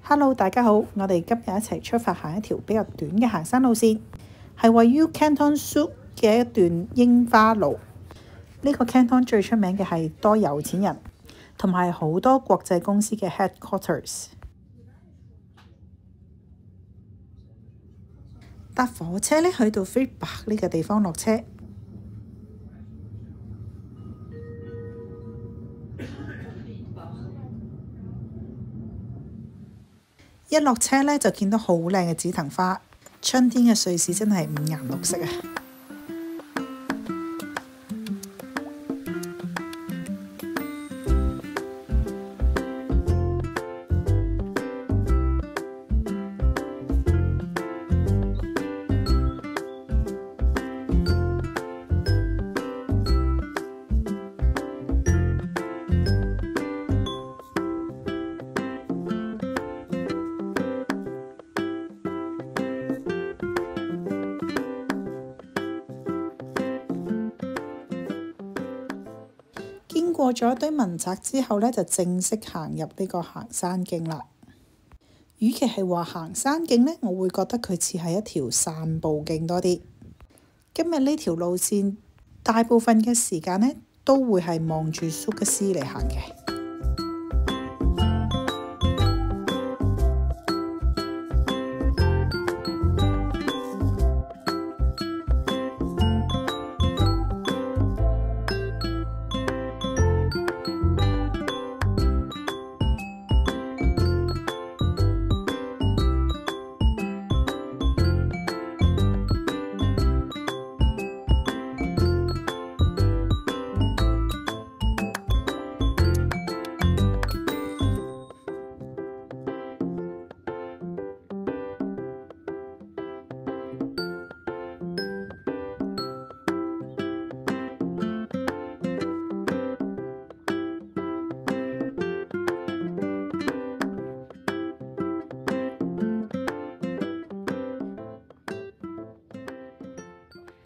Hello，大家好，我哋今日一齊出發行一條比較短嘅行山路線，係位於 Canton Sud 嘅一段櫻花路。呢個 Canton 最出名嘅係多有錢人，同埋好多國際公司嘅 headquarters。搭火車呢，去到 Friedberg 呢個地方落車。一落車呢，就見到好靚嘅紫藤花，春天嘅瑞士真係五顏六色啊！經過咗一堆民宅之後呢，就正式行入呢個行山徑啦。與其係話行山徑呢，我會覺得佢似係一條散步徑多啲。今日呢條路線大部分嘅時間呢，都會係望住蘇格斯嚟行嘅。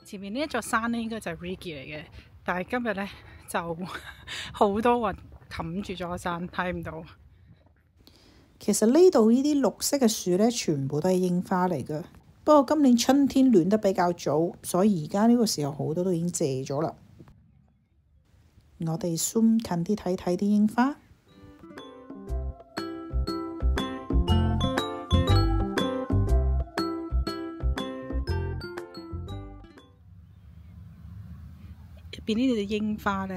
前面呢一座山呢，應該就係 Rigi 嚟嘅，但係今日呢，就好多雲冚住咗個山，睇唔到。其實呢度呢啲綠色嘅樹呢，全部都係櫻花嚟嘅。不過今年春天暖得比較早，所以而家呢個時候好多都已經謝咗啦。我哋 zoom 近啲睇睇啲櫻花。入邊呢啲櫻花呢，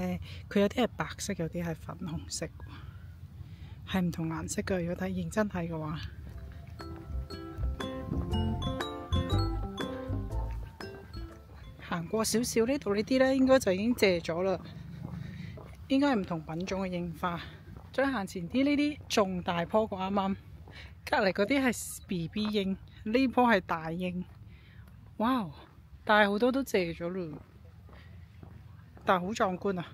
佢有啲係白色，有啲係粉紅色，係唔同顏色嘅。如果睇認真睇嘅話，行過少少呢度呢啲呢，應該就已經謝咗啦。應該係唔同品種嘅櫻花。再行前啲呢啲仲大棵過啱啱，隔離嗰啲係 BB 櫻，呢棵係大櫻。哇！但係好多都謝咗啦。但係好壯觀啊！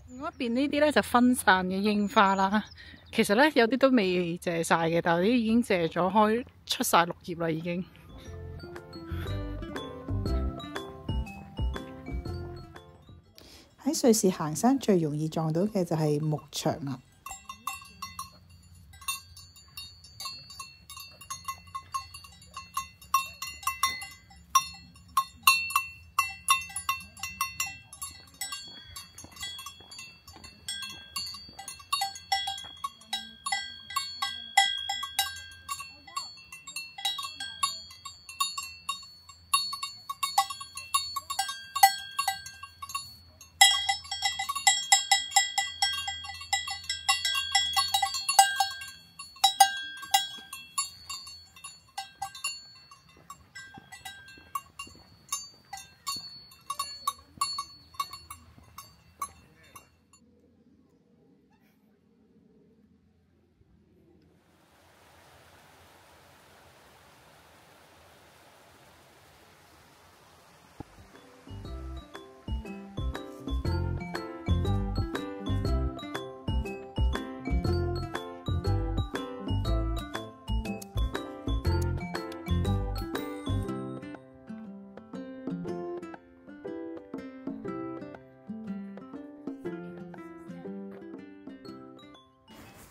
另外一邊呢啲呢，就分散嘅櫻花啦，其實呢，有啲都未謝晒嘅，但係啲已經謝咗開出晒綠葉啦已經。喺瑞士行山最容易撞到嘅就係牧場啦。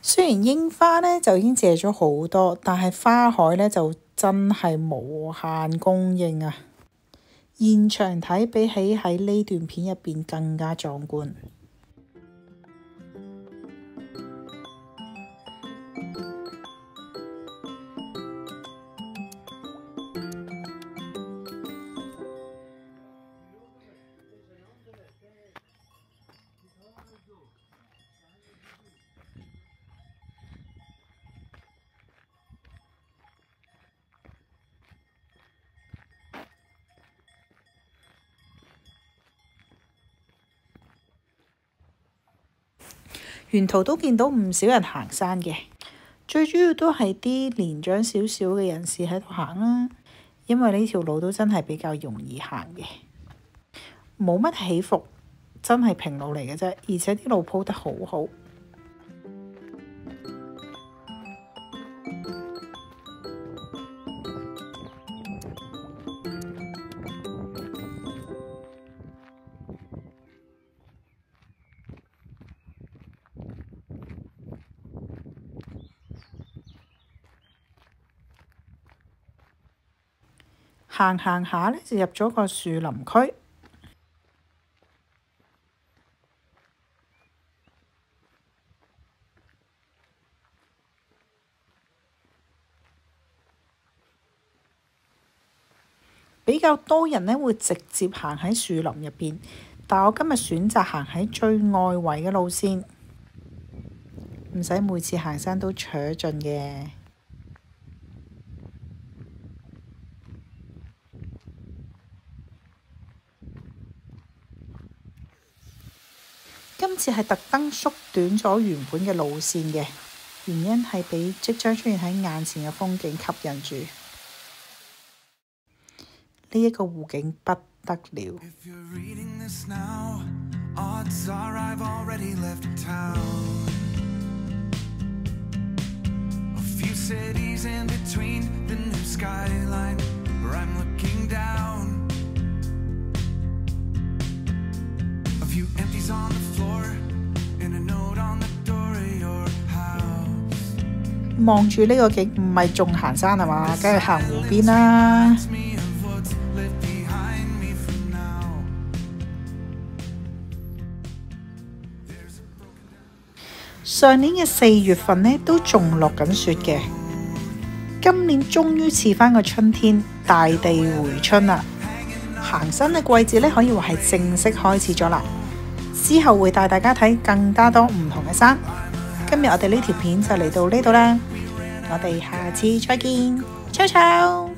雖然櫻花呢就已經謝咗好多，但係花海呢就真係無限供應啊！現場睇比起喺呢段片入邊更加壯觀。沿途都見到唔少人行山嘅，最主要都係啲年長少少嘅人士喺度行啦，因為呢條路都真係比較容易行嘅，冇乜起伏，真係平路嚟嘅啫，而且啲路鋪得好好。行行下呢，就入咗個樹林區，比較多人呢會直接行喺樹林入邊，但我今日選擇行喺最外圍嘅路線，唔使每次行山都扯盡嘅。今次係特登縮短咗原本嘅路線嘅，原因係俾即將出現喺眼前嘅風景吸引住。呢一個湖景不得了。望住呢個景，唔係仲行山係嘛？梗係行湖邊啦。上年嘅4月份呢，都仲落緊雪嘅，今年終於似返個春天，大地回春啦。行山嘅季節呢，可以話係正式開始咗啦。之後會帶大家睇更加多唔同嘅山。今日我哋呢條片就嚟到呢度啦，我哋下次再見，ciao ciao。